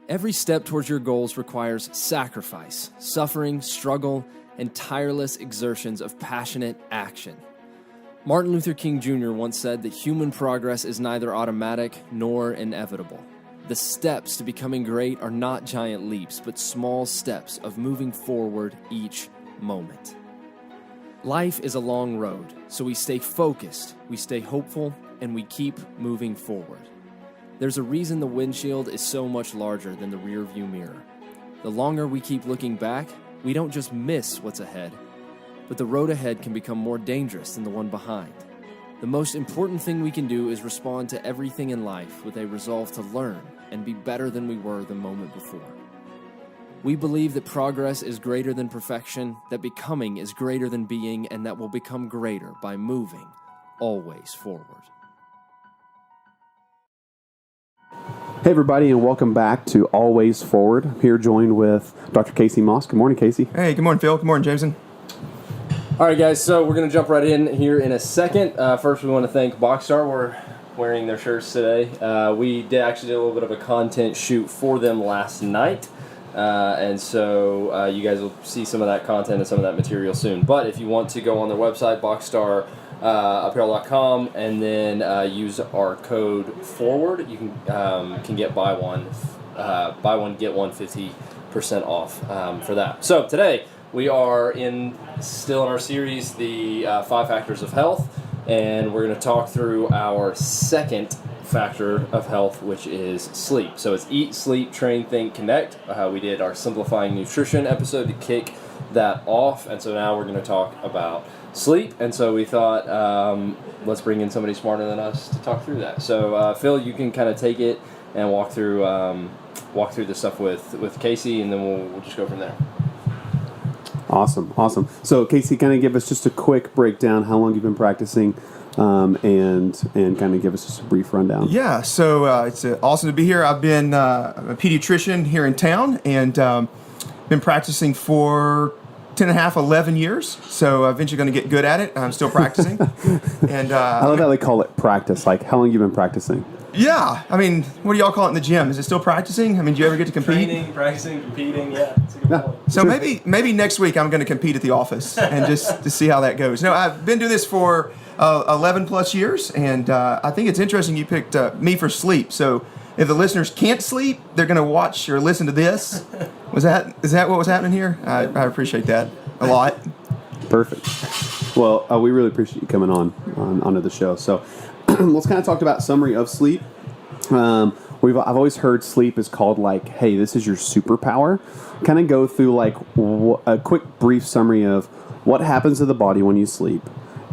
Every step towards your goals requires sacrifice, suffering, struggle, and tireless exertions of passionate action. Martin Luther King Jr. once said that human progress is neither automatic nor inevitable. The steps to becoming great are not giant leaps, but small steps of moving forward each moment. Life is a long road, so we stay focused, we stay hopeful, and we keep moving forward. There's a reason the windshield is so much larger than the rearview mirror. The longer we keep looking back, we don't just miss what's ahead, but the road ahead can become more dangerous than the one behind. The most important thing we can do is respond to everything in life with a resolve to learn and be better than we were the moment before. We believe that progress is greater than perfection, that becoming is greater than being, and that we'll become greater by moving always forward. Hey everybody, and welcome back to Always Forward. I'm here joined with Dr. Casey Moss. Good morning, Casey. Hey, good morning, Phil. Good morning, Jameson. All right, guys, so we're going to jump right in here in a second. First, we want to thank Boxstar. We're wearing their shirts today. We did actually do a little bit of a content shoot for them last night, and so you guys will see some of that content and some of that material soon. But if you want to go on their website, boxstarapparel.com, and then use our code FORWARD, you can get buy one get one 50% off for that. So today we are still in our series, the 5 Factors of Health, and we're going to talk through our second factor of health, which is sleep. So it's Eat, Sleep, Train, Think, Connect. We did our Simplifying Nutrition episode to kick that off, and so now we're going to talk about sleep. And so we thought, let's bring in somebody smarter than us to talk through that. So Phil, you can kind of take it and walk through the stuff with Casey, and then we'll just go from there. Awesome. So Casey, kind of give us just a quick breakdown, how long you've been practicing, and kind of give us just a brief rundown. Yeah, so it's awesome to be here. I've been a pediatrician here in town, and been practicing for 11 years, so eventually going to get good at it. I'm still practicing. And I love how they call it practice. Like, how long you been practicing? Yeah, I mean, what do y'all call it in the gym? Is it still practicing? I mean, do you ever get to compete? Training, practicing, competing, yeah. That's a good point. So maybe next week I'm going to compete at the office and just to see how that goes. No, I've been doing this for 11 plus years, and I think it's interesting you picked me for sleep. So if the listeners can't sleep, they're going to watch or listen to this. Is that what was happening here? I appreciate that a lot. Perfect. Well, we really appreciate you coming onto the show. So let's kind of talk about summary of sleep. I've always heard sleep is called like, hey, this is your superpower. Kind of go through like a quick brief summary of what happens to the body when you sleep,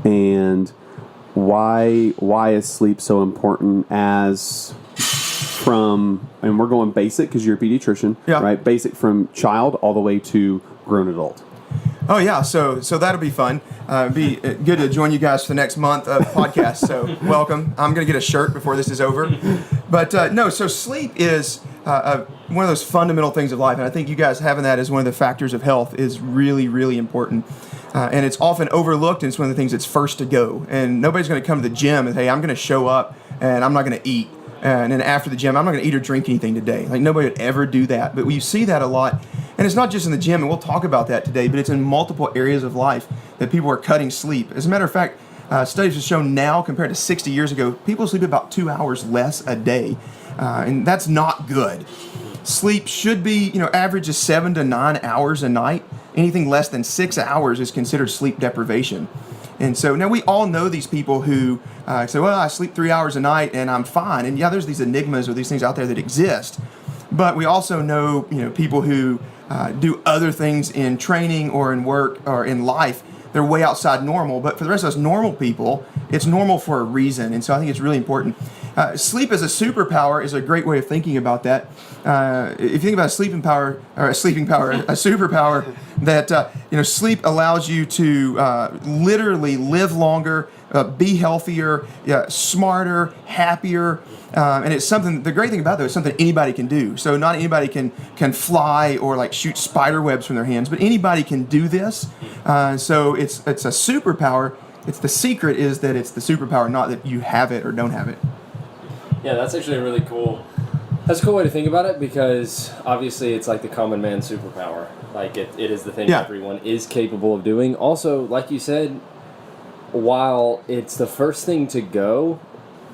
and why is sleep so important and we're going basic because you're a pediatrician, yeah. Right? Basic from child all the way to grown adult. Oh yeah, so that'll be fun. It'd be good to join you guys for the next month of podcast. So welcome. I'm going to get a shirt before this is over. But so sleep is one of those fundamental things of life, and I think you guys having that as one of the factors of health is really, really important. And it's often overlooked, and it's one of the things that's first to go. And nobody's going to come to the gym and, hey, I'm going to show up and I'm not going to eat. And then after the gym, I'm not going to eat or drink anything today. Like, nobody would ever do that. But we see that a lot. And it's not just in the gym, and we'll talk about that today, but it's in multiple areas of life that people are cutting sleep. As a matter of fact, studies have shown now, compared to 60 years ago, people sleep about 2 hours less a day. And that's not good. Sleep should be, average is 7 to 9 hours a night. Anything less than 6 hours is considered sleep deprivation. And so now we all know these people who say, well, I sleep 3 hours a night and I'm fine. And yeah, there's these enigmas or these things out there that exist. But we also know, people who do other things in training or in work or in life. They're way outside normal. But for the rest of us normal people, it's normal for a reason. And so I think it's really important. Sleep as a superpower is a great way of thinking about that. If you think about a superpower, that sleep allows you to literally live longer, be healthier, smarter, happier, and it's something. The great thing about that is something anybody can do. So not anybody can fly or like shoot spider webs from their hands, but anybody can do this. So it's a superpower. It's the secret is that it's the superpower, not that you have it or don't have it. Yeah, that's actually a really cool That's a cool way to think about it, because obviously it's like the common man superpower. Like it is the thing everyone is capable of doing. Also, like you said, while it's the first thing to go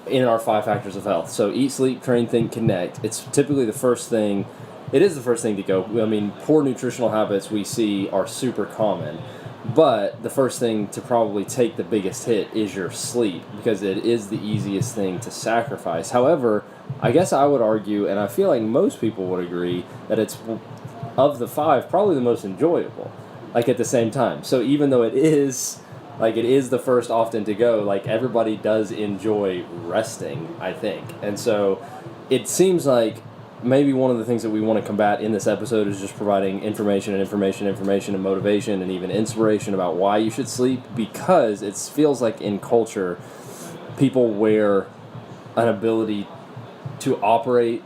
in our 5 factors of health, so eat, sleep, train, think, connect, it's typically the first thing. It is the first thing to go. I mean, poor nutritional habits we see are super common. But the first thing to probably take the biggest hit is your sleep, because it is the easiest thing to sacrifice. However, I guess I would argue, and I feel like most people would agree, that it's, of the 5, probably the most enjoyable, like at the same time. So even though it is the first often to go, like everybody does enjoy resting, I think. And so it seems like maybe one of the things that we want to combat in this episode is just providing information and motivation and even inspiration about why you should sleep, because it feels like in culture people wear an ability to operate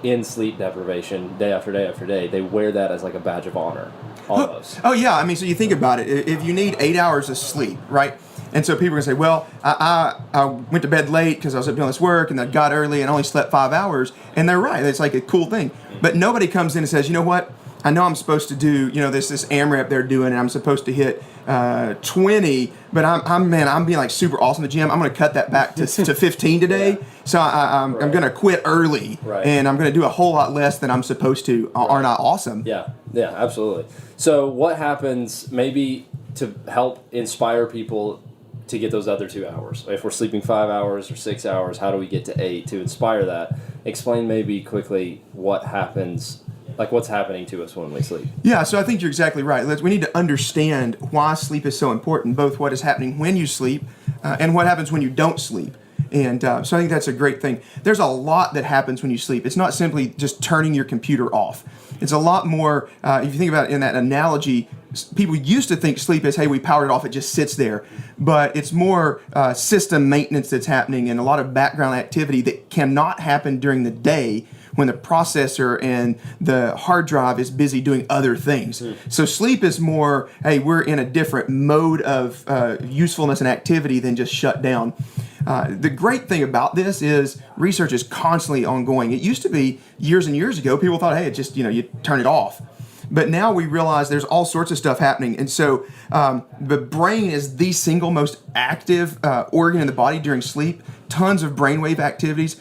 in sleep deprivation day after day after day. They wear that as like a badge of honor, almost. Oh yeah, I mean, so you think about it. If you need 8 hours of sleep, right? And so people are going to say, well, I went to bed late because I was up doing this work, and I got early and only slept 5 hours. And they're right. It's like a cool thing. But nobody comes in and says, you know what? I know I'm supposed to do, this AMRAP they're doing, and I'm supposed to hit 20, but I'm being like super awesome in the gym. I'm going to cut that back to 15 today. Yeah. So I'm going to quit early, and I'm going to do a whole lot less than I'm supposed to. Aren't I awesome? Yeah, absolutely. So what happens maybe to help inspire people to get those other 2 hours? If we're sleeping 5 hours or 6 hours, how do we get to 8 to inspire that? Explain maybe quickly what happens, like what's happening to us when we sleep. Yeah, so I think you're exactly right. We need to understand why sleep is so important, both what is happening when you sleep and what happens when you don't sleep. And so I think that's a great thing. There's a lot that happens when you sleep. It's not simply just turning your computer off. It's a lot more, if you think about it in that analogy, people used to think sleep is, hey, we powered it off, it just sits there. But it's more system maintenance that's happening, and a lot of background activity that cannot happen during the day when the processor and the hard drive is busy doing other things. So sleep is more, hey, we're in a different mode of usefulness and activity than just shut down. The great thing about this is research is constantly ongoing. It used to be years and years ago, people thought, hey, it just, you turn it off. But now we realize there's all sorts of stuff happening. And so the brain is the single most active organ in the body during sleep. Tons of brainwave activities.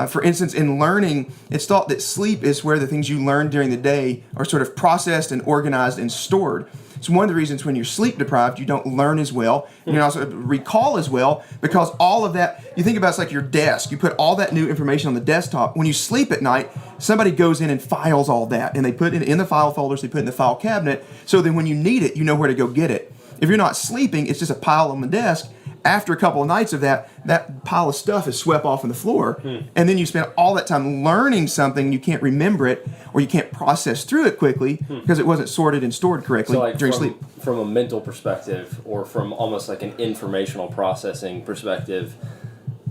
For instance, in learning, it's thought that sleep is where the things you learn during the day are sort of processed and organized and stored. It's one of the reasons when you're sleep deprived, you don't learn as well. You can also recall as well, because all of that, you think about it's like your desk. You put all that new information on the desktop. When you sleep at night, somebody goes in and files all that, and they put it in the file folders, they put it in the file cabinet, so then when you need it, you know where to go get it. If you're not sleeping, it's just a pile on the desk. After a couple of nights of that pile of stuff is swept off on the floor, and then you spend all that time learning something, and you can't remember it, or you can't process through it quickly because it wasn't sorted and stored correctly during sleep. From a mental perspective, or from almost like an informational processing perspective,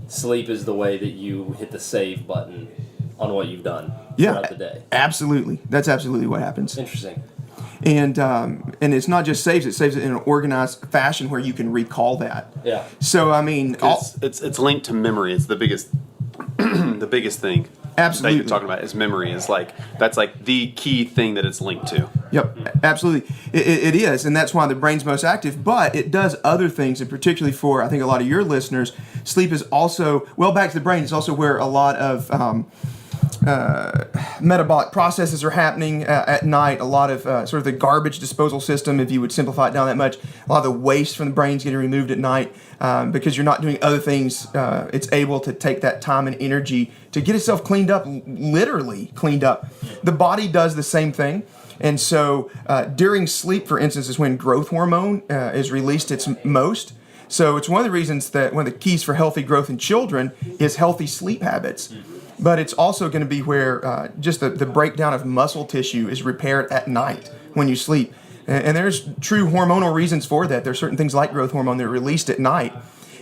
sleep is the way that you hit the save button on what you've done throughout the day. Absolutely. That's absolutely what happens. Interesting. And it's not just saves it in an organized fashion where you can recall that. Yeah. So I mean, it's linked to memory. It's the biggest the biggest thing. Absolutely. That you're talking about is memory. Is like that's like the key thing that it's linked to. Yep, absolutely. It is, and that's why the brain's most active. But it does other things, and particularly for I think a lot of your listeners, sleep is also back to the brain. It's also where a lot of metabolic processes are happening at night. A lot of sort of the garbage disposal system, if you would simplify it down that much, a lot of the waste from the brain is getting removed at night because you're not doing other things. It's able to take that time and energy to get itself cleaned up, literally cleaned up. The body does the same thing. And so during sleep, for instance, is when growth hormone is released its most. So it's one of the reasons that one of the keys for healthy growth in children is healthy sleep habits. But it's also going to be where just the breakdown of muscle tissue is repaired at night when you sleep. And there's true hormonal reasons for that. There's certain things like growth hormone that are released at night.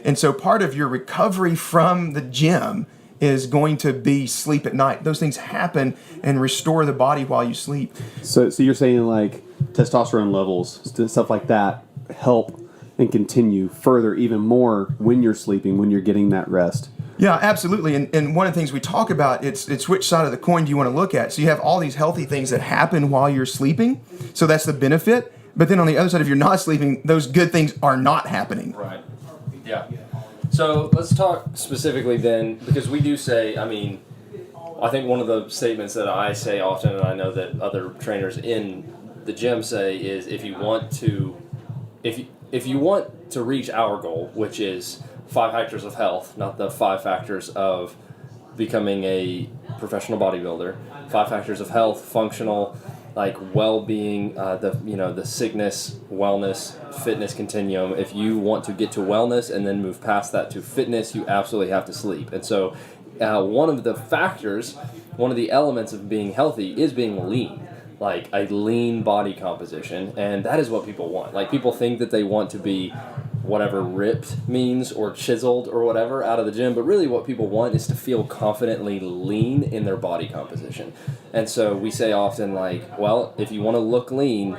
And so part of your recovery from the gym is going to be sleep at night. Those things happen and restore the body while you sleep. So you're saying like testosterone levels, stuff like that, help and continue further even more when you're sleeping, when you're getting that rest. Yeah, absolutely. And one of the things we talk about, it's which side of the coin do you want to look at? So you have all these healthy things that happen while you're sleeping. So that's the benefit. But then on the other side, if you're not sleeping, those good things are not happening. Right. Yeah. So let's talk specifically then, because we do say, I mean, I think one of the statements that I say often, and I know that other trainers in the gym say, is if you want to reach our goal, which is 5 factors of health, not the 5 factors of becoming a professional bodybuilder, 5 factors of health, functional, like well-being, the sickness, wellness, fitness continuum. If you want to get to wellness and then move past that to fitness, you absolutely have to sleep. And so one of the elements of being healthy is being lean, like a lean body composition, and that is what people want. Like, people think that they want to be whatever ripped means or chiseled or whatever out of the gym, but really what people want is to feel confidently lean in their body composition. And so we say often, like, well, if you want to look lean,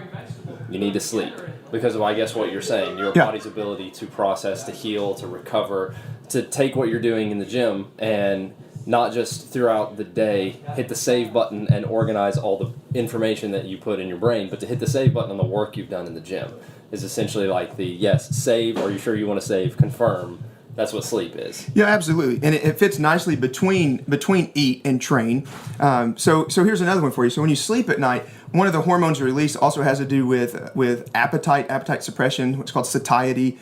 you need to sleep, because of, I guess, what you're saying, your body's ability to process, to heal, to recover, to take what you're doing in the gym and not just throughout the day hit the save button and organize all the information that you put in your brain, but to hit the save button on the work you've done in the gym is essentially like the, yes, save, are you sure you want to save, confirm. That's what sleep is. Yeah, absolutely, and it fits nicely between eat and train. So here's another one for you. So when you sleep at night, one of the hormones released also has to do with appetite suppression, what's called satiety.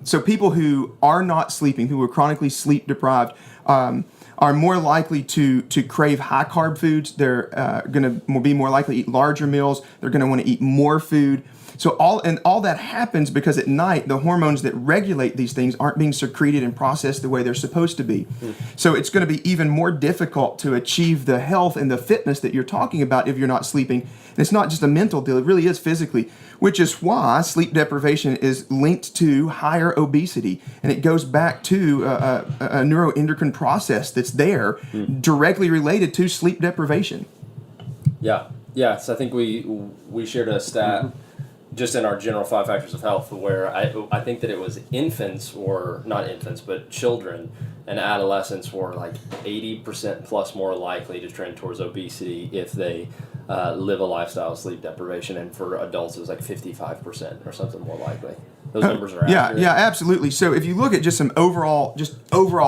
So people who are not sleeping, who are chronically sleep deprived, are more likely to crave high carb foods. They're going to be more likely to eat larger meals. They're going to want to eat more food. So all that happens because at night the hormones that regulate these things aren't being secreted and processed the way they're supposed to be. So it's going to be even more difficult to achieve the health and the fitness that you're talking about if you're not sleeping. And it's not just a mental deal, it really is physically, which is why sleep deprivation is linked to higher obesity. And it goes back to a neuroendocrine process that's there directly related to sleep deprivation. Yeah. So I think we shared a stat just in our general 5 factors of health, where I think that it was infants, or not infants, but children and adolescents were like 80% plus more likely to trend towards obesity if they live a lifestyle of sleep deprivation, and for adults it was like 55% or something more likely. Those numbers are accurate. Yeah, absolutely. So if you look at just some overall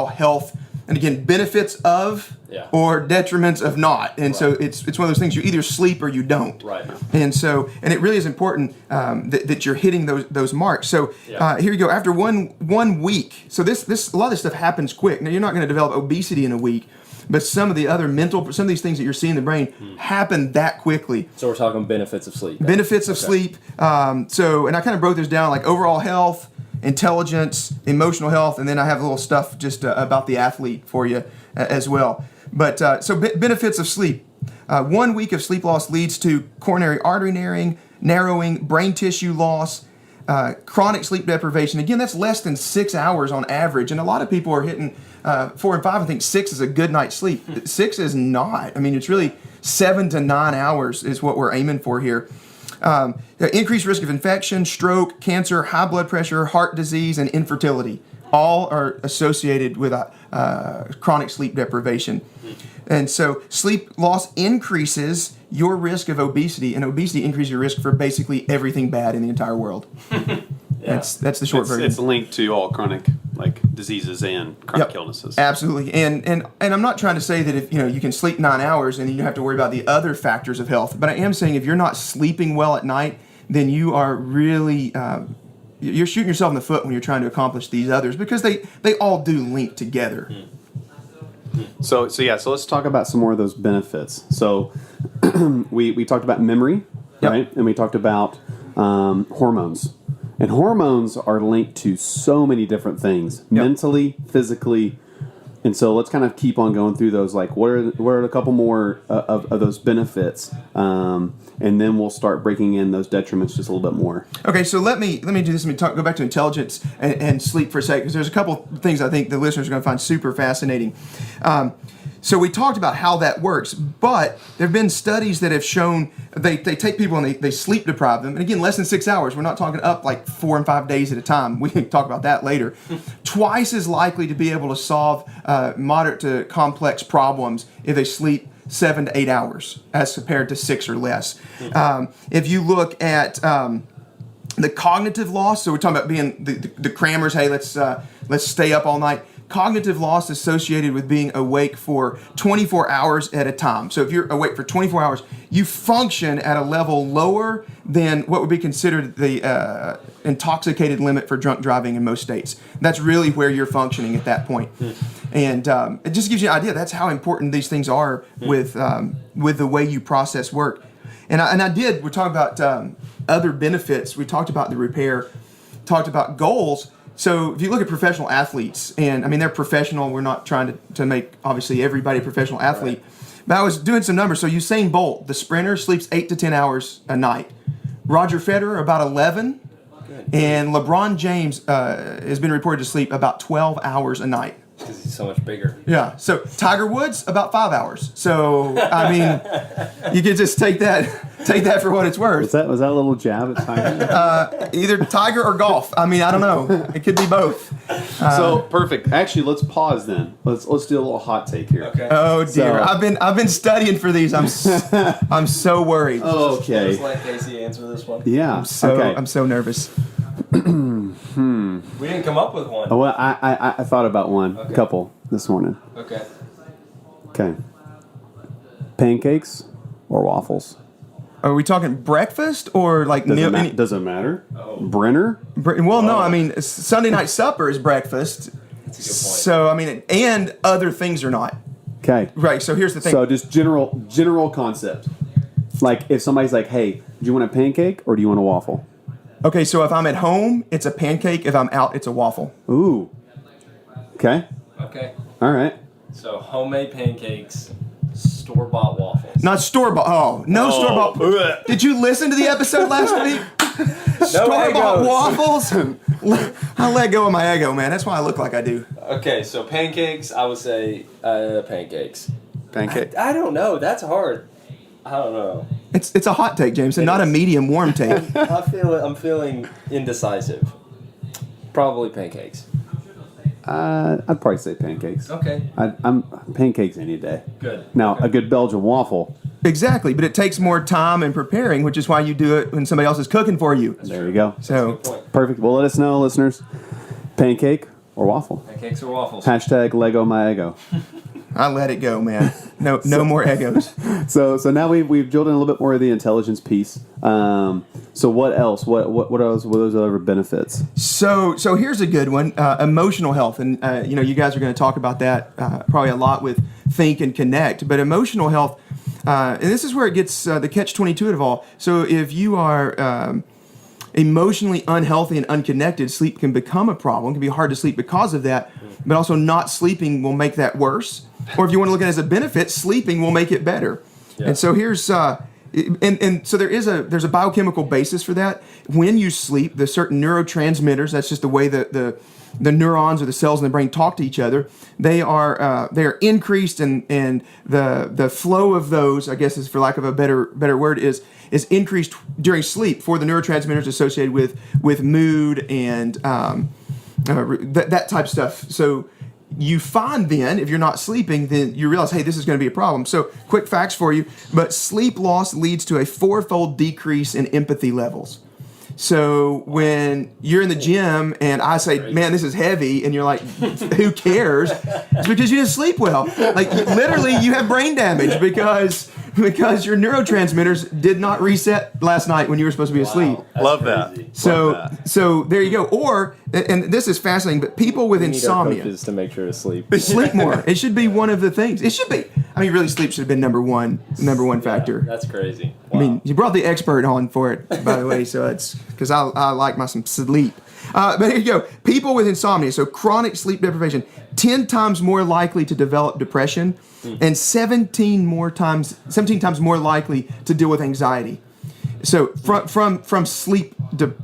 health, and again, benefits of or detriments of not. And so it's one of those things, you either sleep or you don't. Right. And it really is important that you're hitting those marks. So here you go. After one week, so this a lot of this stuff happens quick. Now, you're not going to develop obesity in a week, but some of the other some of these things that you're seeing in the brain happen that quickly. So we're talking benefits of sleep. Benefits of sleep. And I kind of broke this down, like overall health, intelligence, emotional health, and then I have a little stuff just about the athlete for you as well. But so benefits of sleep. 1 week of sleep loss leads to coronary artery narrowing, brain tissue loss, chronic sleep deprivation. Again, that's less than 6 hours on average, and a lot of people are hitting 4 and 5 and think 6 is a good night's sleep. 6 is not. I mean, it's really 7 to 9 hours is what we're aiming for here. Increased risk of infection, stroke, cancer, high blood pressure, heart disease, and infertility. All are associated with chronic sleep deprivation. And so sleep loss increases your risk of obesity, and obesity increases your risk for basically everything bad in the entire world. That's the short version. It's linked to all chronic diseases and chronic illnesses. Absolutely. And I'm not trying to say that if you can sleep 9 hours and then you don't have to worry about the other factors of health, but I am saying if you're not sleeping well at night, then you are really you're shooting yourself in the foot when you're trying to accomplish these others, because they all do link together. So let's talk about some more of those benefits. So we talked about memory, right? And we talked about hormones. And hormones are linked to so many different things, mentally, physically. And so let's kind of keep on going through those. Like, what are a couple more of those benefits? And then we'll start breaking in those detriments just a little bit more. Okay, so let me do this. Let me go back to intelligence and sleep for a second, because there's a couple things I think the listeners are going to find super fascinating. So we talked about how that works, but there have been studies that have shown they take people and they sleep deprive them. And again, less than 6 hours. We're not talking up like 4 and 5 days at a time. We can talk about that later. Twice as likely to be able to solve moderate to complex problems if they sleep 7 to 8 hours as compared to 6 or less. If you look at the cognitive loss, so we're talking about being the crammers, hey, let's stay up all night. Cognitive loss associated with being awake for 24 hours at a time. So if you're awake for 24 hours, you function at a level lower than what would be considered the intoxicated limit for drunk driving in most states. That's really where you're functioning at that point. And it just gives you an idea. That's how important these things are with the way you process work. We're talking about other benefits. We talked about the repair, talked about goals. So if you look at professional athletes, and I mean, they're professional. We're not trying to make, obviously, everybody a professional athlete. Right. But I was doing some numbers. So Usain Bolt, the sprinter, sleeps 8 to 10 hours a night. Roger Federer, about 11. Good. And LeBron James has been reported to sleep about 12 hours a night. Because he's so much bigger. Yeah. So Tiger Woods, about 5 hours. So, I mean, you could just take that for what it's worth. Was that a little jab at Tiger? Either Tiger or golf. I mean, I don't know. It could be both. So perfect. Actually, let's pause then. Let's do a little hot take here. Okay. Oh dear. So, I've been studying for these. I'm so worried. Okay. Just let Casey answer this one. Yeah. I'm so nervous. We didn't come up with one. Oh, well, I thought about one, a couple this morning. Okay. Okay. Pancakes or waffles? Are we talking breakfast or like Does it matter? Oh. Brenner? Well, no. I mean, Sunday night supper is breakfast. That's a good point. So I mean, and other things are not. Okay. Right. So here's the thing. So just general concept. Like if somebody's like, "Hey, do you want a pancake or do you want a waffle?" Okay. So if I'm at home, it's a pancake. If I'm out, it's a waffle. Ooh. Okay. Okay. All right. So homemade pancakes, store-bought waffles. Not store-bought. Oh, no store-bought. Did you listen to the episode last week? Store-bought waffles? I let go of my ego, man. That's why I look like I do. Okay, so pancakes, I would say pancakes. Pancake. I don't know. That's hard. I don't know. It's a hot take, James, and not a medium warm take. I'm feeling indecisive. Probably pancakes. I'd probably say pancakes. Okay. I'm pancakes any day. Good. Now, okay. a good Belgian waffle. Exactly, but it takes more time and preparing, which is why you do it when somebody else is cooking for you. There you go. So perfect. Well, let us know, listeners. Pancake or waffle? Pancakes or waffles? Hashtag Lego my ego. I let it go, man. No more egos. So now we've drilled in a little bit more of the intelligence piece. So what else? What else? What are those other benefits? So here's a good one: emotional health, and you guys are going to talk about that probably a lot with Think and Connect. But emotional health, and this is where it gets the catch-22 of all. So if you are emotionally unhealthy and unconnected, sleep can become a problem. It can be hard to sleep because of that. But also, not sleeping will make that worse. Or if you want to look at it as a benefit, sleeping will make it better. Yeah. And so here's and so there's a biochemical basis for that. When you sleep, there's certain neurotransmitters. That's just the way the neurons or the cells in the brain talk to each other. They are increased, and the flow of those, I guess, is for lack of a better word, is increased during sleep for the neurotransmitters associated with mood and that type of stuff. So you find then, if you're not sleeping, then you realize, hey, this is going to be a problem. So quick facts for you, but sleep loss leads to a 4-fold decrease in empathy levels. So when you're in the gym and I say, man, this is heavy, and you're like, who cares? It's because you didn't sleep well. Like literally you have brain damage because your neurotransmitters did not reset last night when you were supposed to be asleep. Love that. So there you go. Or, and this is fascinating, but people with insomnia. Need our coaches to make sure to sleep. Sleep more. It should be one of the things. It should be. I mean, really, sleep should have been number one factor. That's crazy. Wow. I mean, you brought the expert on for it, by the way, so it's because I like some sleep. But here you go. People with insomnia, so chronic sleep deprivation, 10 times more likely to develop depression, and 17 times more likely to deal with anxiety. So from sleep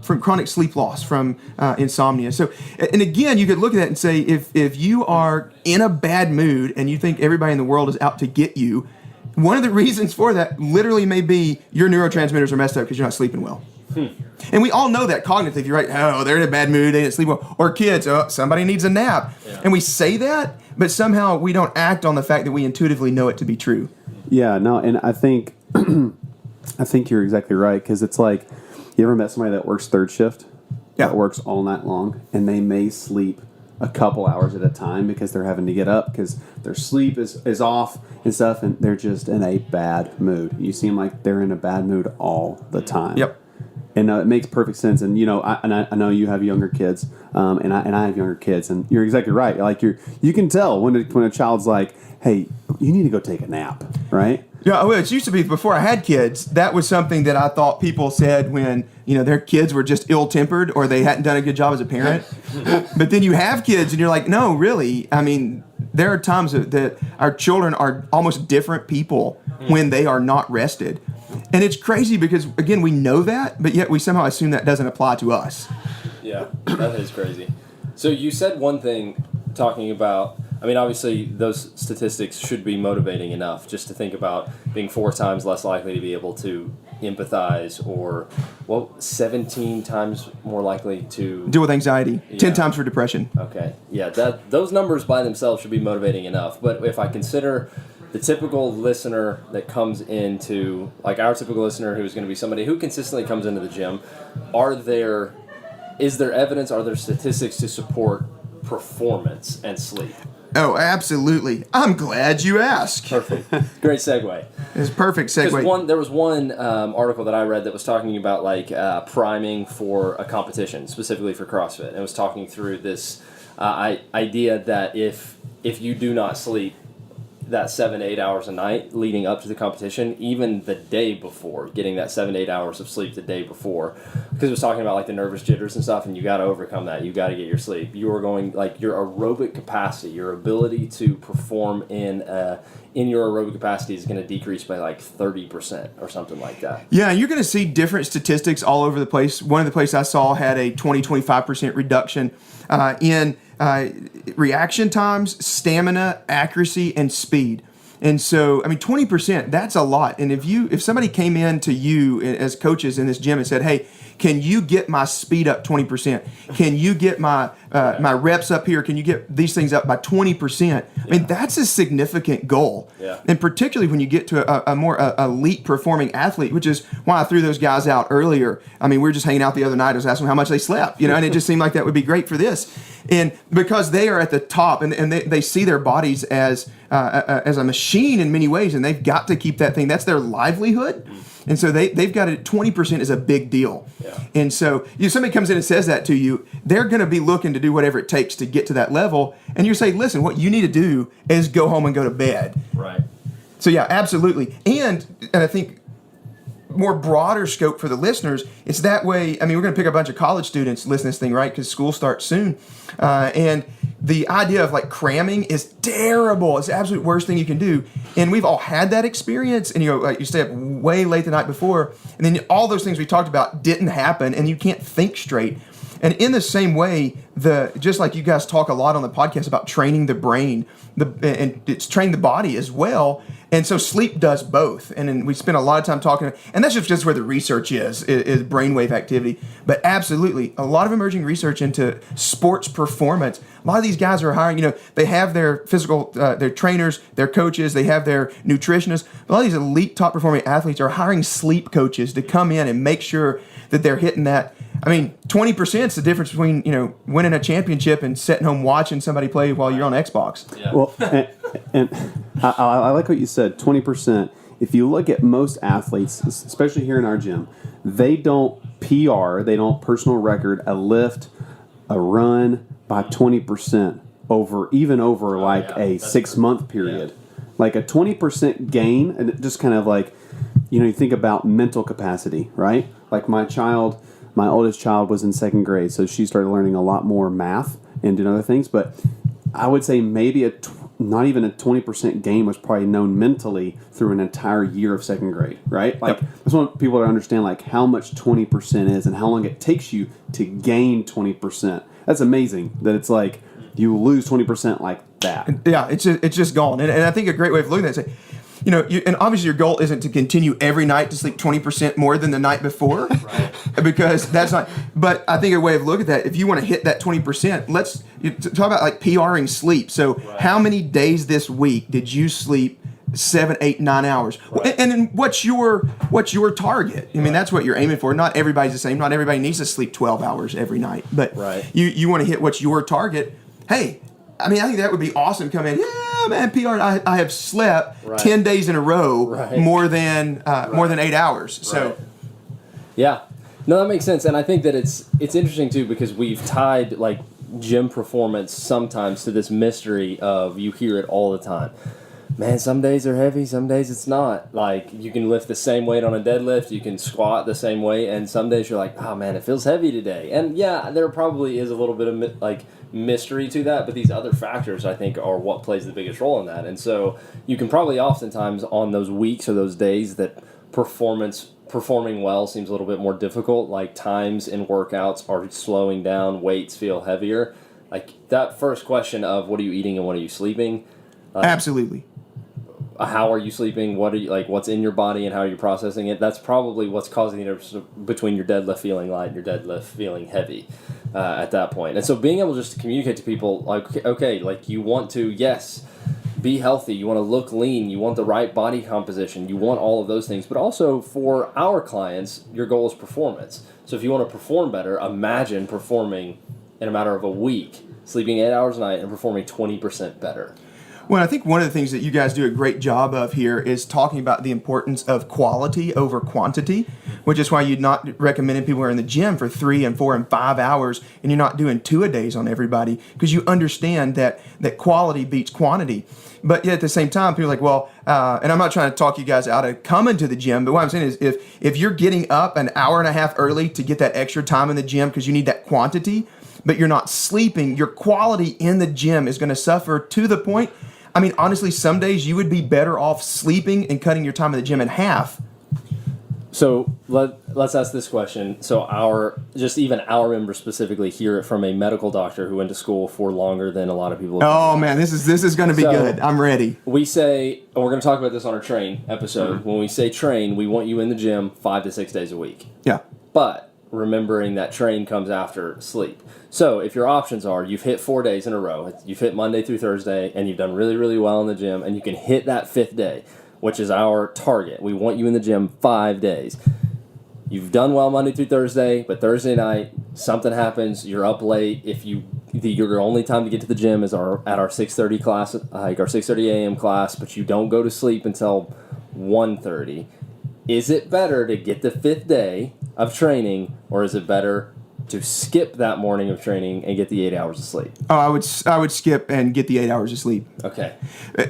from chronic sleep loss, from insomnia. So, and again, you could look at that and say, if you are in a bad mood and you think everybody in the world is out to get you, one of the reasons for that literally may be your neurotransmitters are messed up because you're not sleeping well. And we all know that cognitively, right? Oh, they're in a bad mood, they didn't sleep well. Or kids, oh, somebody needs a nap. Yeah. And we say that, but somehow we don't act on the fact that we intuitively know it to be true. Yeah, no, and I think you're exactly right, because it's like, you ever met somebody that works third shift? Yeah. That works all night long, and they may sleep a couple hours at a time because they're having to get up because their sleep is off and stuff, and they're just in a bad mood. You seem like they're in a bad mood all the time. Yep. And it makes perfect sense. And I know you have younger kids, and I have younger kids, and you're exactly right. Like you can tell when a child's like, "Hey, you need to go take a nap," right? Yeah, well, it used to be before I had kids. That was something that I thought people said when their kids were just ill-tempered or they hadn't done a good job as a parent. But then you have kids, and you're like, no, really. I mean, there are times that our children are almost different people when they are not rested. And it's crazy because, again, we know that, but yet we somehow assume that doesn't apply to us. Yeah, that is crazy. So you said one thing talking about, I mean, obviously those statistics should be motivating enough just to think about being 4 times less likely to be able to empathize, or 17 times more likely to deal with anxiety, yeah. 10 times for depression. Okay, yeah, those numbers by themselves should be motivating enough. But if I consider the typical listener that comes into, like our typical listener who's going to be somebody who consistently comes into the gym, is there evidence, are there statistics to support performance and sleep? Oh, absolutely. I'm glad you asked. Perfect. Great segue. It's a perfect segue. There was one article that I read that was talking about priming for a competition, specifically for CrossFit. And it was talking through this idea that if you do not sleep that 7 to 8 hours a night leading up to the competition, even the day before, getting that 7 to 8 hours of sleep the day before, because it was talking about the nervous jitters and stuff, and you got to overcome that. You got to get your sleep. You are going your aerobic capacity, your ability to perform in your aerobic capacity is going to decrease by 30% or something like that. Yeah, you're going to see different statistics all over the place. One of the places I saw had a 20-25% reduction in reaction times, stamina, accuracy, and speed. And so, 20%, that's a lot. And if somebody came in to you as coaches in this gym and said, hey, can you get my speed up 20%? Can you get my reps up here? Can you get these things up by 20%? That's a significant goal. Yeah. And particularly when you get to a more elite performing athlete, which is why I threw those guys out earlier. We were just hanging out the other night. I was asking them how much they slept, and it just seemed like that would be great for this. And because they are at the top and they see their bodies as a machine in many ways, and they've got to keep that thing. That's their livelihood. And so they've got it. 20% is a big deal. Yeah. And so if somebody comes in and says that to you, they're going to be looking to do whatever it takes to get to that level. And you say, listen, what you need to do is go home and go to bed. Right. So yeah, absolutely. And I think more broader scope for the listeners, it's that way. We're going to pick a bunch of college students listening to this thing, right? Because school starts soon. And the idea of cramming is terrible. It's the absolute worst thing you can do. And we've all had that experience. And you stay up way late the night before, and then all those things we talked about didn't happen, and you can't think straight. And in the same way, just like you guys talk a lot on the podcast about training the brain, and it's training the body as well. And so sleep does both. And then we spend a lot of time talking, and that's just where the research is brainwave activity. But absolutely, a lot of emerging research into sports performance. A lot of these guys are hiring, they have their physical, their trainers, their coaches, they have their nutritionists. A lot of these elite top performing athletes are hiring sleep coaches to come in and make sure that they're hitting that. 20% is the difference between, winning a championship and sitting home watching somebody play while you're on Xbox. Yeah. Well, and I like what you said, 20%. If you look at most athletes, especially here in our gym, they don't they don't personal record a lift, a run by 20% over a 6-month period. Yeah. A 20% gain, and just kind of you think about mental capacity, right? My oldest child was in 2nd grade, so she started learning a lot more math and doing other things. But I would say maybe not even a 20% gain was probably known mentally through an entire year of second grade, right? Like, I just want people to understand, like, how much 20% is and how long it takes you to gain 20%. That's amazing that it's like you lose 20% like that. Yeah, it's just gone. And I think a great way of looking at it is, and obviously your goal isn't to continue every night to sleep 20% more than the night before, right? Because that's not. But I think a way of looking at that, if you want to hit that 20%, let's talk about like PRing sleep. So how many days this week did you sleep 7, 8, 9 hours? Right. And then what's your target? I mean, that's what you're aiming for. Not everybody's the same. Not everybody needs to sleep 12 hours every night. But you want to hit what's your target. Hey, I mean, I think that would be awesome. Come in, yeah, man, PR. I have slept 10 days in a row more than 8 hours. So, yeah, no, that makes sense, and I think that it's interesting too because we've tied like gym performance sometimes to this mystery of you hear it all the time. Man, some days are heavy, some days it's not. Like, you can lift the same weight on a deadlift, you can squat the same weight, and some days you're like, oh man, it feels heavy today. And yeah, there probably is a little bit of like mystery to that, but these other factors I think are what plays the biggest role in that. And so you can probably oftentimes on those weeks or those days that performing well seems a little bit more difficult, like times in workouts are slowing down, weights feel heavier. Like that first question of what are you eating and what are you sleeping? Absolutely. How are you sleeping? What are you like? What's in your body and how are you processing it? That's probably what's causing the difference between your deadlift feeling light and your deadlift feeling heavy at that point. And so being able just to communicate to people like, okay, like you want to, yes, be healthy. You want to look lean. You want the right body composition. You want all of those things. But also for our clients, your goal is performance. So if you want to perform better, imagine performing in a matter of a week, sleeping 8 hours a night and performing 20% better. Well, I think one of the things that you guys do a great job of here is talking about the importance of quality over quantity, which is why you're not recommending people are in the gym for 3 and 4 and 5 hours and you're not doing 2-a-days on everybody because you understand that quality beats quantity. But yet at the same time, people are like, well, and I'm not trying to talk you guys out of coming to the gym, but what I'm saying is if you're getting up an hour and a half early to get that extra time in the gym because you need that quantity, but you're not sleeping, your quality in the gym is going to suffer to the point. I mean, honestly, some days you would be better off sleeping and cutting your time in the gym in half. So let's ask this question. So our members specifically hear it from a medical doctor who went to school for longer than a lot of people. Oh man, this is going to be good. I'm ready. We say, and we're going to talk about this on our train episode. Mm-hmm. When we say train, we want you in the gym 5 to 6 days a week. Yeah. But remembering that train comes after sleep. So if your options are you've hit 4 days in a row, you've hit Monday through Thursday, and you've done really, really well in the gym, and you can hit that 5th day, which is our target. We want you in the gym 5 days. You've done well Monday through Thursday, but Thursday night, something happens, you're up late. Your only time to get to the gym is at our 6:30 class, like our 6:30 a.m. class, but you don't go to sleep until 1:30. Is it better to get the 5th day of training, or is it better to skip that morning of training and get the 8 hours of sleep? Oh, I would skip and get the 8 hours of sleep. Okay.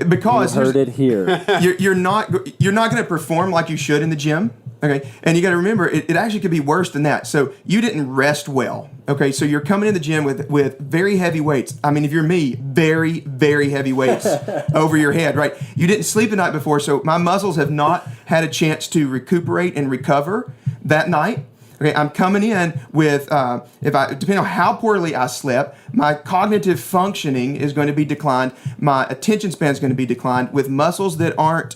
Because you heard it here. You're not going to perform like you should in the gym. Okay, and you got to remember, it actually could be worse than that. So you didn't rest well. Okay, so you're coming in the gym with very heavy weights. I mean, if you're me, very, very heavy weights over your head, right? You didn't sleep the night before, so my muscles have not had a chance to recuperate and recover that night. Okay, I'm coming in with, depending on how poorly I slept, my cognitive functioning is going to be declined. My attention span is going to be declined. With muscles that aren't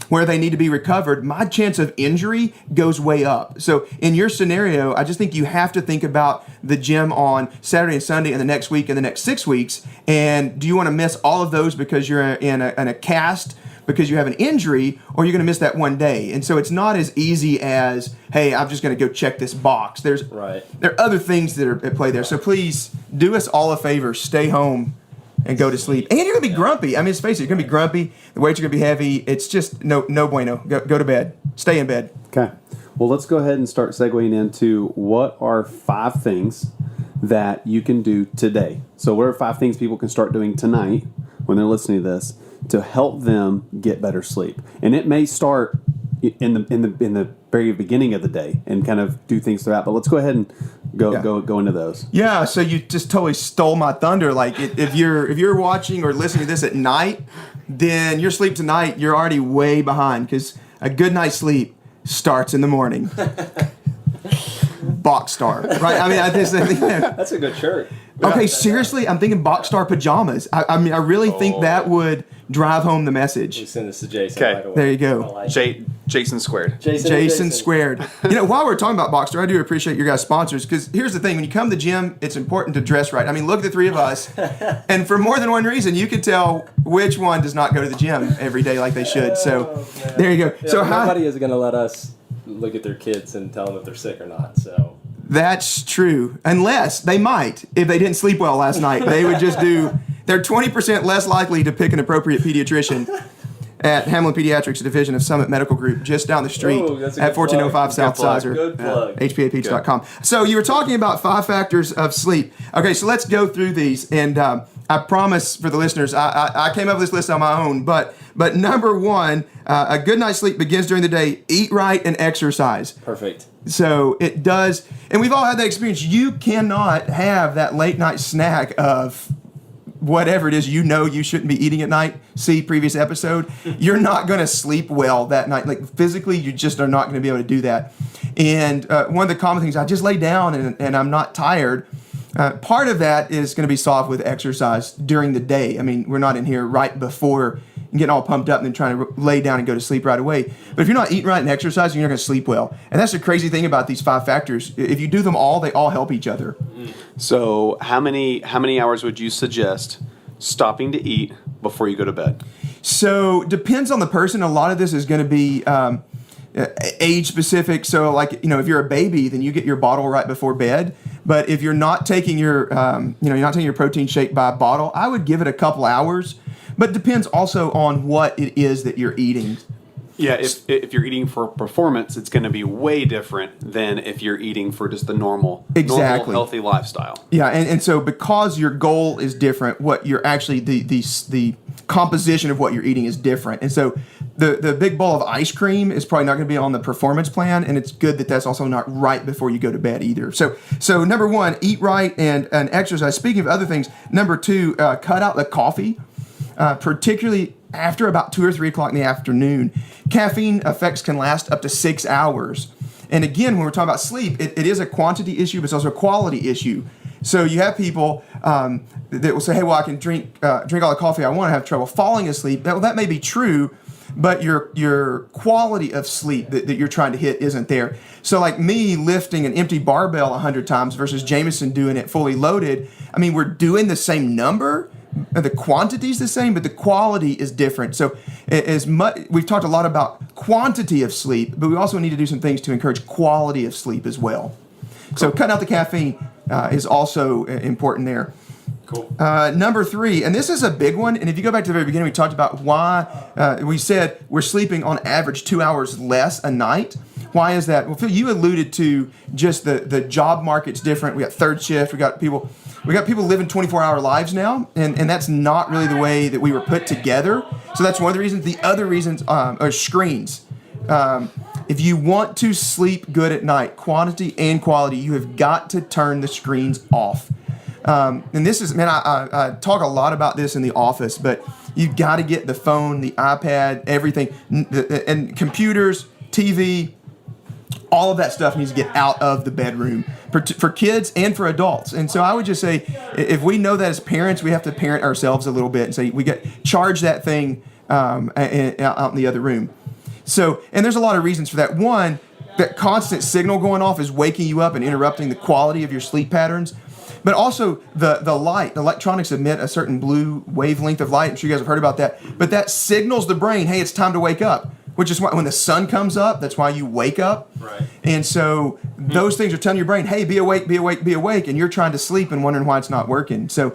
where they need to be recovered, my chance of injury goes way up. So in your scenario, I just think you have to think about the gym on Saturday and Sunday and the next week and the next 6 weeks. And do you want to miss all of those because you're in a cast, because you have an injury, or you're going to miss that one day? And so it's not as easy as, hey, I'm just going to go check this box. There are other things that are at play there. So please do us all a favor, stay home and go to sleep. And you're going to be grumpy. I mean, let's face it, you're going to be grumpy. The weights are going to be heavy. It's just no bueno. Go to bed. Stay in bed. Okay. Well, let's go ahead and start segueing into what are 5 things that you can do today. So what are 5 things people can start doing tonight when they're listening to this to help them get better sleep? And it may start in the very beginning of the day and kind of do things throughout. But let's go ahead and Go into those. Yeah, so you just totally stole my thunder. Like if you're watching or listening to this at night, then your sleep tonight, you're already way behind because a good night's sleep starts in the morning. Boxstar, right? I mean, I think That's a good shirt. okay, seriously, I'm thinking Boxstar pajamas. I mean, I really think that would drive home the We message. send this to Jason Okay. right away. There you go. I like it. Jason squared. Jason squared. You know, while we're talking about Boxster, I do appreciate your guys' sponsors because here's the thing: when you come to the gym, it's important to dress right. I mean, look at the three of us, and for more than one reason, you can tell which one does not go to the gym every day like they should. So, there you go. Yeah, So nobody is going to let us look at their kids and tell them if they're sick or not. So that's true, unless they might, if they didn't sleep well last night, they would just do. They're 20% less likely to pick an appropriate pediatrician at Hamlin Pediatrics Division of Summit Medical Group, just down the street Ooh, that's a at good 1405 plug. South Good plug. Sizer. Good plug. HPApeach.com. So you were talking about 5 factors of sleep. Okay, so let's go through these. And I promise for the listeners, I came up with this list on my own. But number one, a good night's sleep begins during the day. Eat right and exercise. perfect. So it does. And we've all had that experience. You cannot have that late night snack of whatever it is you know you shouldn't be eating at night. See previous episode. You're not going to sleep well that night. Like physically, you just are not going to be able to do that. And one of the common things, I just lay down and I'm not tired. Part of that is going to be solved with exercise during the day. I mean, we're not in here right before and getting all pumped up and then trying to lay down and go to sleep right away. But if you're not eating right and exercising, you're not going to sleep well. And that's the crazy thing about these 5 factors. If you do them all, they all help each other. So how many hours would you suggest stopping to eat before you go to bed? So depends on the person. A lot of this is going to be age specific. So like, if you're a baby, then you get your bottle right before bed. But if you're not taking your, you're not taking your protein shake by bottle, I would give it a couple hours. But it depends also on what it is that you're eating. Yeah, if you're eating for performance, it's going to be way different than if you're eating for just the normal healthy lifestyle. Yeah, and so because your goal is different, what you're actually the composition of what you're eating is different. And so the big bowl of ice cream is probably not going to be on the performance plan, and it's good that that's also not right before you go to bed either. So number one, eat right and exercise. Speaking of other things, number two, cut out the coffee. Particularly after about 2 or 3 o'clock in the afternoon. Caffeine effects can last up to 6 hours. And again, when we're talking about sleep, it is a quantity issue, but it's also a quality issue. So you have people that will say, hey, well, I can drink all the coffee I want to have trouble falling asleep. Well, that may be true, but your quality of sleep that you're trying to hit isn't there. So like me lifting an empty barbell 100 times versus Jameson doing it fully loaded, I mean, we're doing the same number. The quantity is the same, but the quality is different. So we've talked a lot about quantity of sleep, but we also need to do some things to encourage quality of sleep as well. Cool. So cutting out the caffeine is also important there. Cool. Number 3, and this is a big one, and if you go back to the very beginning, we talked about why we said we're sleeping on average 2 hours less a night. Why is that? Well, Phil, you alluded to just the job market's different. We got third shift. We got people living 24-hour lives now, and that's not really the way that we were put together. So that's one of the reasons. The other reasons are screens. If you want to sleep good at night, quantity and quality, you have got to turn the screens off. And this is, man, I talk a lot about this in the office, but you've got to get the phone, the iPad, everything, and computers, TV, all of that stuff needs to get out of the bedroom for kids and for adults. And so I would just say, if we know that as parents, we have to parent ourselves a little bit and say, charge that thing out in the other room. So, and there's a lot of reasons for that. One, that constant signal going off is waking you up and interrupting the quality of your sleep patterns. But also the light, the electronics emit a certain blue wavelength of light. I'm sure you guys have heard about that. But that signals the brain, hey, it's time to wake up. Which is why when the sun comes up, that's why you wake up. Right. And so those things are telling your brain, hey, be awake, be awake, be awake. And you're trying to sleep and wondering why it's not working. So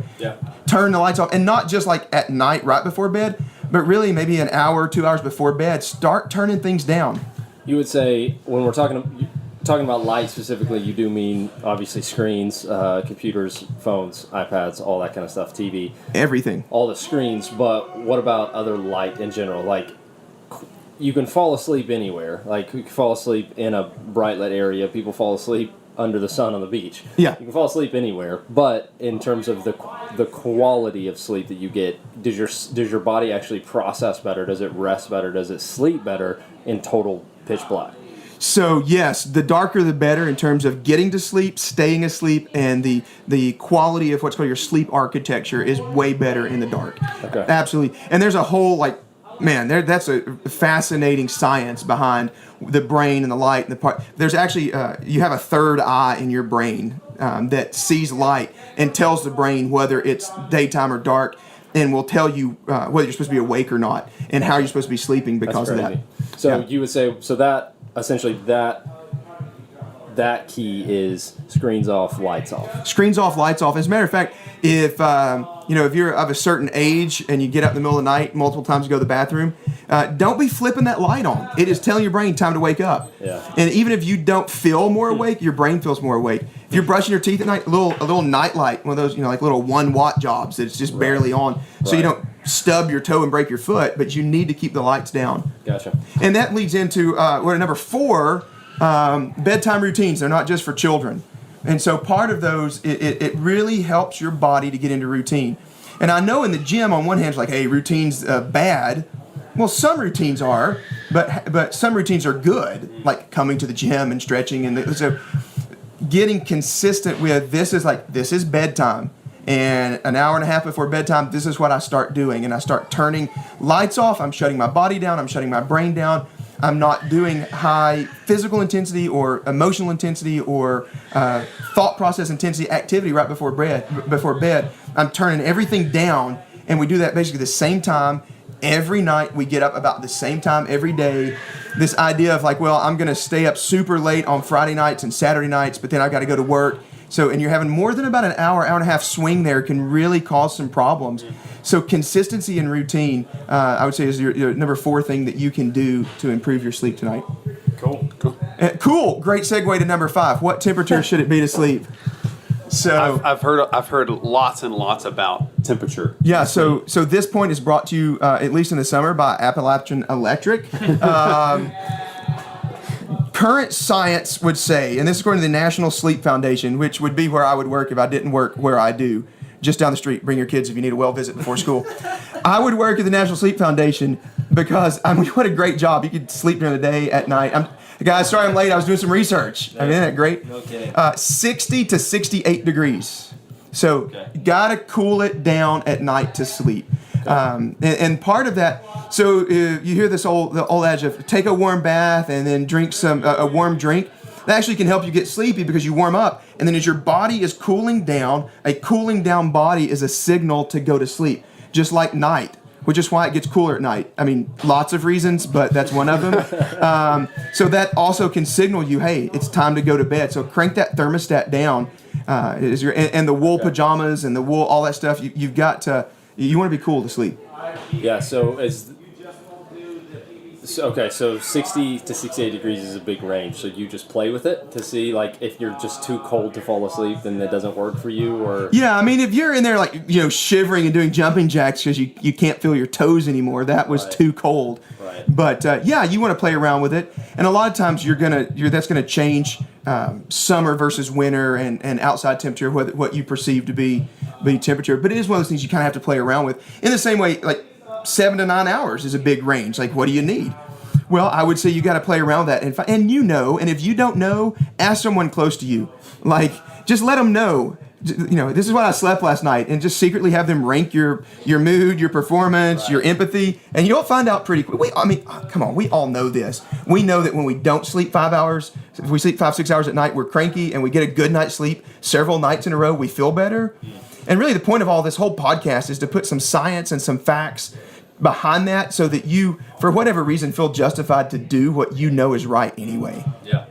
turn the lights off. And not just like at night right before bed, but really maybe an hour, 2 hours before bed, start turning things down. You would say, when we're talking about light specifically, you do mean obviously screens, computers, phones, iPads, all that kind of stuff, TV. Everything. All the screens, but what about other light in general? Like, you can fall asleep anywhere. Like, you can fall asleep in a bright lit area. People fall asleep under the sun on the beach. Yeah. You can fall asleep anywhere, but in terms of the quality of sleep that you get, does your body actually process better? Does it rest better? Does it sleep better in total pitch black? So yes, the darker the better in terms of getting to sleep, staying asleep, and the quality of what's called your sleep architecture is way better in the dark. Okay. Absolutely. And there's a whole that's a fascinating science behind the brain and the light and the part. There's actually you have a third eye in your brain that sees light and tells the brain whether it's daytime or dark, and will tell you whether you're supposed to be awake or not, and how you're supposed to be sleeping because of that. So Yeah. you would say that essentially that key is screens off, lights off. Screens off, lights off. As a matter of fact, if if you're of a certain age and you get up in the middle of the night multiple times to go to the bathroom, don't be flipping that light on. It is telling your brain time to wake up. Yeah. And even if you don't feel more awake, your brain feels more awake. If you're brushing your teeth at night, a little night light, one of those like little 1 watt jobs that's just barely on, so you don't stub your toe and break your foot. But you need to keep the lights down. Gotcha. And that leads into number 4. Bedtime routines. They're not just for children. And so part of those, it really helps your body to get into routine. And I know in the gym, on one hand, it's like, hey, routine's bad. Well, some routines are, but some routines are good, like coming to the gym and stretching. And so getting consistent with this is bedtime. And an hour and a half before bedtime, this is what I start doing. And I start turning lights off. I'm shutting my body down. I'm shutting my brain down. I'm not doing high physical intensity or emotional intensity or thought process intensity activity right before bed. I'm turning everything down, and we do that basically the same time every night. We get up about the same time every day. This idea of I'm going to stay up super late on Friday nights and Saturday nights, but then I've got to go to work. So, and you're having more than about an hour and a half swing there can really cause some problems. So consistency and routine, I would say, is your number 4 thing that you can do to improve your sleep tonight. Cool. Cool. Great segue to number 5. What temperature should it be to sleep? So I've heard lots and lots about temperature. Yeah. So this point is brought to you at least in the summer by Appalachian Electric. Current science would say, and this is according to the National Sleep Foundation, which would be where I would work if I didn't work where I do, just down the street. Bring your kids if you need a well visit before school. I would work at the National Sleep Foundation because, what a great job. You could sleep during the day, at night. Guys, sorry I'm late. I was doing some research. Isn't that great? No kidding. 60 to 68 degrees. So, got to cool it down at night to sleep. And part of that, so you hear the old adage of take a warm bath and then drink a warm drink. That actually can help you get sleepy because you warm up. And then as your body is cooling down, a cooling down body is a signal to go to sleep, just like night, which is why it gets cooler at night. Lots of reasons, but that's one of them. So that also can signal you, hey, it's time to go to bed. So crank that thermostat down. And the wool pajamas and the wool, all that stuff, you've got to... You want to be cool to sleep. Yeah, so 60 to 68 degrees is a big range. So you just play with it to see if you're just too cold to fall asleep, then that doesn't work for you, or yeah, if you're in there shivering and doing jumping jacks because you can't feel your toes anymore, that was too cold. Right. But you want to play around with it, and a lot of times that's gonna change summer versus winter and outside temperature, what you perceive to be temperature. But it is one of those things you kind of have to play around with. In the same way, 7 to 9 hours is a big range. What do you need? Well, I would say you got to play around with that, and if you don't know, ask someone close to you. Just let them know. This is what I slept last night, and just secretly have them rank your mood, your performance, your empathy, and you'll find out pretty quick. Come on, we all know this. We know that when we don't sleep 5 hours, if we sleep 5-6 hours at night, we're cranky, and we get a good night's sleep several nights in a row, we feel better. And really, the point of all this whole podcast is to put some science and some facts behind that, so that you, for whatever reason, feel justified to do what you know is right anyway. Yeah.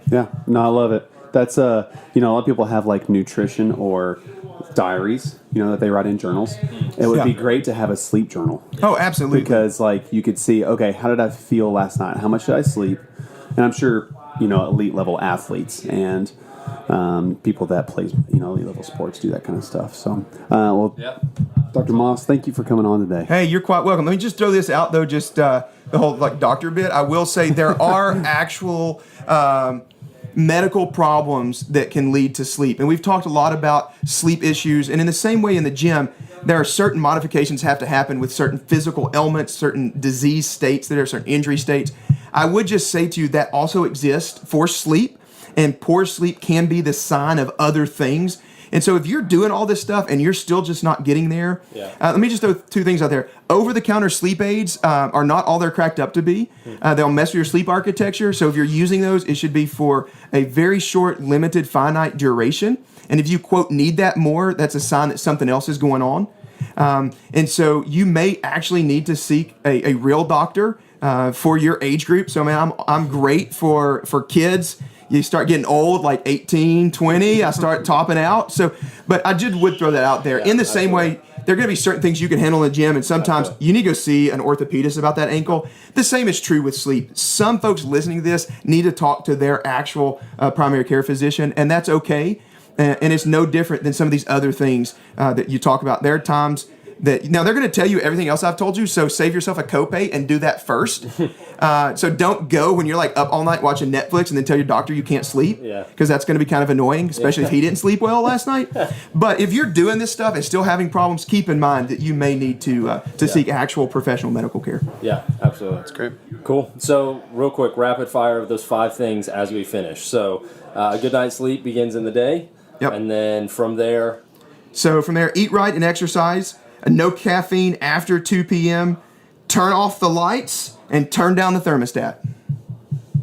No, I love it. That's a lot of people have nutrition or diaries, that they write in journals. It would be great to have a sleep journal. Oh, absolutely. Because you could see, okay, how did I feel last night? How much did I sleep? And I'm sure, elite level athletes and people that play, elite level sports do that kind of stuff. So, Dr. Moss, thank you for coming on today. Hey, you're quite welcome. Let me just throw this out, though, just the whole doctor bit. I will say there are actual medical problems that can lead to sleep. And we've talked a lot about sleep issues. And in the same way in the gym, there are certain modifications have to happen with certain physical ailments, certain disease states, that are certain injury states. I would just say to you that also exists for sleep, and poor sleep can be the sign of other things. And so if you're doing all this stuff and you're still just not getting there, let me just throw two things out there. Over-the-counter sleep aids are not all they're cracked up to be. They'll mess with your sleep architecture. So if you're using those, it should be for a very short, limited, finite duration. And if you, quote, need that more, that's a sign that something else is going on. And so you may actually need to seek a real doctor for your age group. So, man, I'm great for kids. You start getting old, like 18, 20, I start topping out. So, but I just would throw that out there. In the same way, there are going to be certain things you can handle in the gym, and sometimes you need to go see an orthopedist about that ankle. The same is true with sleep. Some folks listening to this need to talk to their actual primary care physician, and that's okay. And it's no different than some of these other things that you talk about. There are times that, now they're going to tell you everything else I've told you, so save yourself a copay and do that first. So don't go when you're like up all night watching Netflix and then tell your doctor you can't sleep, because that's going to be kind of annoying, especially if he didn't sleep well last night. But if you're doing this stuff and still having problems, keep in mind that you may need to seek actual professional medical care. Yeah, absolutely. That's great. Cool. So real quick, rapid fire of those 5 things as we finish. So a good night's sleep begins in the day. Yep. And then from there, eat right and exercise. No caffeine after 2 p.m. Turn off the lights and turn down the thermostat.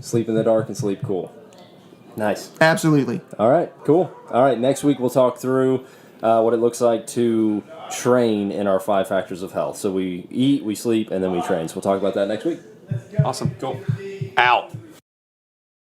sleep in the dark and sleep cool. Nice. Absolutely. All right, cool. All right, next week we'll talk through what it looks like to train in our 5 factors of health. So we eat, we sleep, and then we train. So we'll talk about that next week. Awesome. Cool. Out.